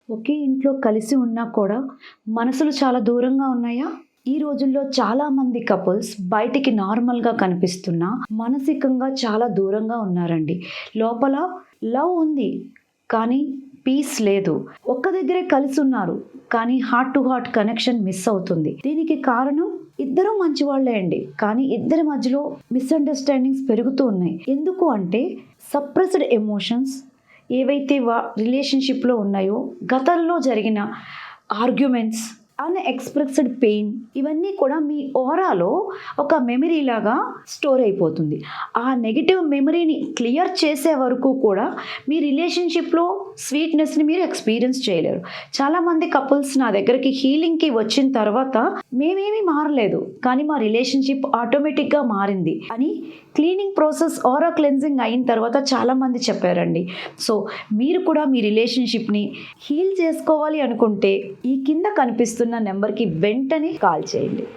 ఒకే ఇంట్లో కలిసి ఉన్నా కూడా మనసులు చాలా దూరంగా ఉన్నాయా? ఈ రోజుల్లో చాలామంది కపుల్స్ బయటికి నార్మల్‌గా కనిపిస్తున్నా, మానసికంగా చాలా దూరంగా ఉన్నారండి. లోపల లవ్ ఉంది. కానీ పీస్ లేదు. ఒక్క దగ్గరే కలిసున్నారు. కానీ heart to heart connection miss అవుతుంది. దీనికి కారణం ఇద్దరూ మంచివాళ్లే అండి. కానీ ఇద్దరి మధ్యలో మిస్‌అండర్‌స్టాండింగ్స్ పెరుగుతూ ఉన్నాయి. ఎందుకు అంటే సప్రెస్డ్ ఎమోషన్స్ ఏవైతే రిలేషన్‌షిప్‌లో ఉన్నాయో, గతంలో జరిగిన ఆర్గ్యుమెంట్స్, అన్‌ఎక్స్‌ప్రెస్డ్ పెయిన్ ఇవన్నీ కూడా మీ ఓరాలో ఒక మెమరీ లాగా స్టోర్ అయిపోతుంది. ఆ నెగెటివ్ మెమరీని క్లియర్ చేసే వరకు కూడా మీ రిలేషన్‌షిప్‌లో స్వీట్‌నెస్‌ని మీరు ఎక్స్‌పీరియన్స్ చేయలేరు. చాలామంది కపుల్స్ నా దగ్గరికి హీలింగ్‌కి వచ్చిన తర్వాత మేమేమీ మారలేదు. కానీ మా రిలేషన్‌షిప్ ఆటోమేటిక్‌గా మారింది అని క్లీనింగ్ ప్రాసెస్, ఆరా క్లెన్జింగ్ అయిన తర్వాత చాలామంది చెప్పారండి. సో మీరు కూడా మీ రిలేషన్‌షిప్‌ని హీల్ చేసుకోవాలి అనుకుంటే ఈ కింద కనిపిస్తున్న నెంబర్‌కి వెంటనే కాల్ చేయండి.